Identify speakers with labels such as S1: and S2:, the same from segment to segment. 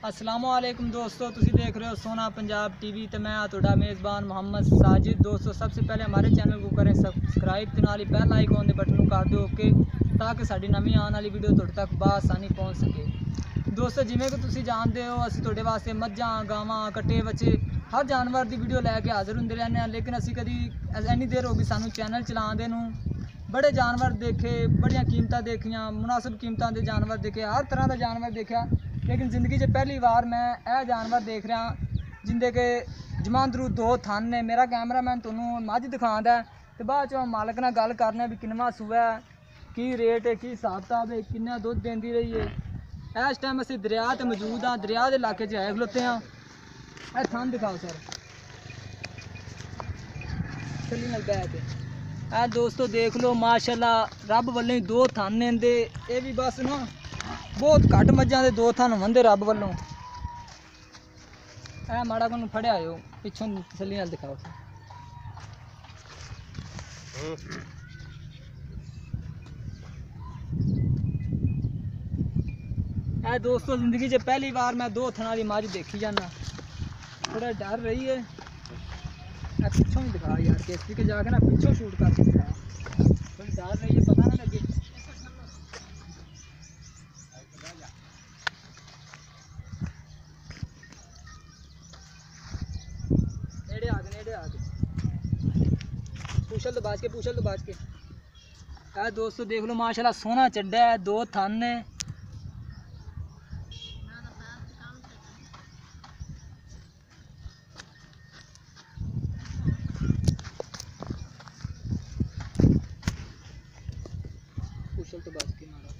S1: अस्सलामुअलैकुम दोस्तों, तुसी देख रहे हो सोना पंजाब टीवी तो मैं तुहाडा मेज़बान मोहम्मद साजिद। दोस्तों सबसे पहले हमारे चैनल को करें सब्सक्राइब ते नाल बेल आइकॉन दे बटन कर दो ओके, ताकि साडी नवी आने वाली वीडियो तुहाडे तक बआसानी पहुँच सके। दोस्तों जिवें कि तुसी जानते हो असीं तुहाडे वास्ते मज्जां गावां कट्टे बच्चे हर जानवर की वीडियो लैके हाज़र हुंदे रहने हैं, लेकिन असीं कदी इन्नी देर हो गई सानू चैनल चलाउंदे नूं। बड़े जानवर देखे, बड़ियां कीमतां देखियां, मुनासिब कीमतां दे जानवर देखे, हर तरह का जानवर देखा, लेकिन जिंदगी च पहली बार मैं यह जानवर देख रहा जिंदे के जमांदरू दो थन ने। मेरा कैमरामैन तुहानू मझ दिखांदा है तो बाद च मालक नाल गल करने भी किन्नवा सूआ है, की रेट है, की हिसाब किताब है, किन्ना दुध देंदी रही है। इस टाइम असीं दरिया ते मौजूद हाँ, दरिया के इलाके च आए खलोते हाँ। यह थन दिखाओ सर, चली नल बैठ। दोस्तों देख लो माशाल्लाह रब वालों ही दो थन ने इंदे। ये भी बस ना बहुत घट मज्जां दे दो थन होंदे रब वालों। ए माड़ा को फड़िया हो पिछों तसल्ली नाल दिखाओ। ए दोस्तों जिंदगी च पहली बार मैं दो थना की मझ देखी जाना, थोड़ा डर रही है। पिछों भी दिखा यार, केसरी के जाके ना पिछों शूट करके दिखा, थोड़ी डर रही है, पता ना लगे। नेड़े आ गए, पूछल तो बाज के। दोस्तों देख लो माशाल्लाह सोना चड्डा है, दो थन ने। पूछल तो बाज के मारा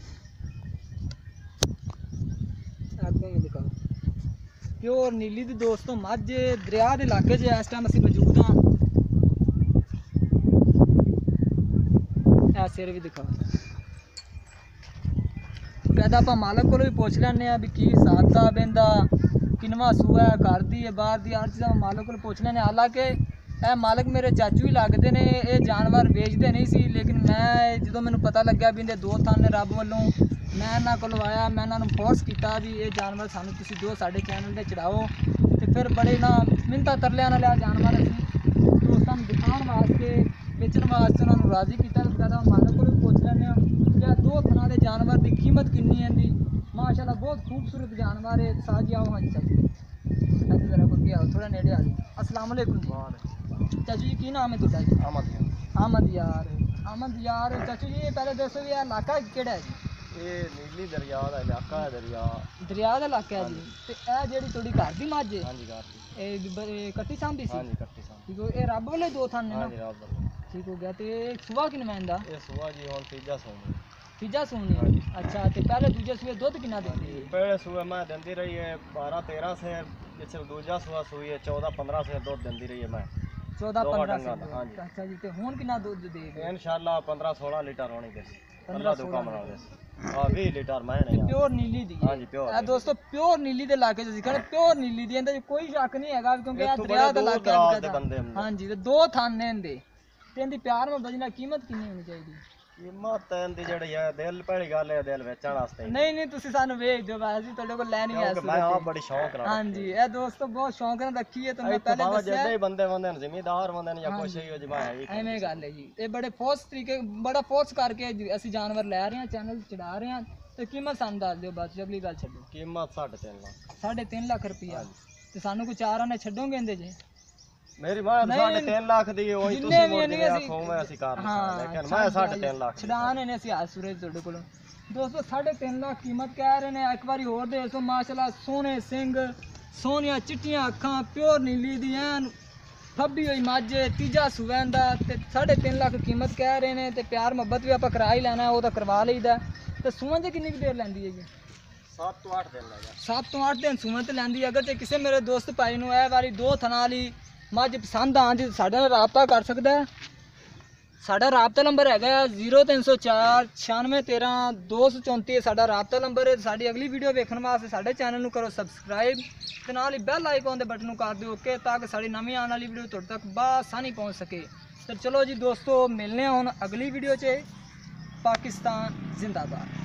S1: आगे में दिखाओ। प्योर नीली दी दोस्तों मझ दरिया के इलाके च इस टाइम असीं मौजूद हाँ। सिर भी दिखाओ। कहता आप मालक को भी पूछ लें भी की हिसाब किताब इनका, किनवा सूआ है, घर दी है बाहर दी, हर चीज़ मालक को पूछ लें। हालांकि यह मालक मेरे चाचू ही लगते हैं, ये जानवर बेचते नहीं सी, लेकिन मैं जो मैंने पता लग्या भी इनके दो थन ने रब वालों, मैं इन्होंने को आया, मैं इन्होंने फोर्स किया भी ये जानवर सानू तुसी दो साढ़े चैनल पर चढ़ाओ। तो फिर बड़े ना मिन्नतां तरलियां नाल जानवर असीं दोस्तां नूं दिखाउण वास्ते बेचण वास्ते उन्होंने राजी किया। कहता मालक को भी पूछ लें कि दो थना के जानवर की कीमत कितनी है इनकी। माशाल्लाह बहुत खूबसूरत जानवर है। साजी आओ, हाँ जी चाचू जरा को आओ, थोड़ा नेड़े आ जाओ। अस्सलाम वालेकुम चाचू जी, की नाम है तुहाडा जी? अहमद यार। चाचू जी पहले दसो भी इलाका केड़ा है जी?
S2: ये नीली दरिया का इलाका है,
S1: दरिया का इलाका है जी। तो यह जी थोड़ी घर की मझ है,
S2: हाँ जी घर
S1: कट्टी सांभी सी?
S2: हाँ जी कट्टी सां
S1: ठीक हो, ये रब वाले दो थन ने
S2: हाँ
S1: ना?
S2: जी रब वाले।
S1: ठीक हो गया। तो सुबह कि नमैंदा
S2: ये सुबह जी हुण तीजा सून
S1: तीजा सूनी?
S2: हाँ जी।
S1: अच्छा, तो पहले दूजे सूए दुध कितना देती है?
S2: पहले सुबह मैं देंदी रही है 12-13 से, जैसे दूजा सुबह सूई है 14-15 से दूध देंदी रही है मैं।
S1: 14-15
S2: हाँ जी।
S1: अच्छा जी, तो हुण कितना दूध दे?
S2: इंशाल्लाह 15-16 लीटर होनी देसी।
S1: 15-16
S2: बना दे। हाँ 20 लीटर मैं नहीं।
S1: प्योर नीली दी?
S2: हाँ जी प्योर।
S1: दोस्तों प्योर नीली दे इलाके च दिखा प्योर नीली दी, इंदे कोई शक नहीं है क्योंकि यह दरिया दा इलाका है। हाँ जी, तो दो थन ने इंदे ते इंदी प्यार में बजना कीमत कितनी होनी चाहिए?
S2: कीमत इंदी जेहड़ी है दिल पहली गल है दिल बेचण वास्ते
S1: नहीं तुसी सानू भेज दियो, बस जी तोड़े को लैनी है।
S2: मैं आप बड़ी शौक रहा।
S1: हाँ जी, ये दोस्तों बहुत शौक नाल रखी है। तो मैं पहले दस्सिया
S2: जदे बंदे ने जिम्मेदार बंदे ने या कुछ ही जमा है
S1: एवें गल है जी। ये बड़े फोर्स तरीके बड़ा फोर्स करके असी जानवर लै रहे हैं, चैनल चढ़ा रहे हैं। तो कीमत सानू दस दियो, बस अगली गल छड्डो।
S2: कीमत 3.5 लाख।
S1: 3.5 लाख रुपया? तो सानू को 4 आने छड्डोगे इंदे जे?
S2: मेरी मां 3.5 लाख दी होई, तुसी मोड़ के आखो मैं ਅਸੀਂ ਕਰ ਨਹੀਂ लेकिन मैं 3.5 लाख
S1: छड़ाने ने ਅਸੀਂ सूरज ਤੁਹਾਡੇ ਕੋਲੋਂ। दोस्तों 3.5 लाख कीमत कह रहे हैं। एक बार होर दे सो माशाल्लाह सोने सिंग, सोनिया चिट्टियां अखां, प्योर नीली दी एन फब्बी हुई मझ, तीजा सुवैंदा ते 3.5 लाख कीमत कह रहे हैं। तो प्यार मुहब्बत भी आप करा ही लेना, वो तो करवा लईदा। तो सुवन च कितनी देर लैंदी है जी?
S2: 7 ਤੋਂ 8 दिन लगा।
S1: 7 ਤੋਂ 8 दिन सुवन ते लैंदी। अगर ते किसी मेरे दोस्त भाई नूं ए वाली दो थना वाली मझ पसंद आंदी साडे नाल राबता कर सकदा है। साडा राबता नंबर है 0304 9613 234 साडा राबता नंबर है। साडी अगली वीडियो देखने वास्ते साडे चैनल नूं करो सब्सक्राइब ते नाल ही बैल आइकॉन दे बटन नूं कर दिओ ओके, ताकि साडी नवीं आने वाली वीडियो तुहाडे तक बआसानी पहुंच सके। तो चलो जी दोस्तों मिलने हैं हुण अगली वीडियो च। पाकिस्तान जिंदाबाद।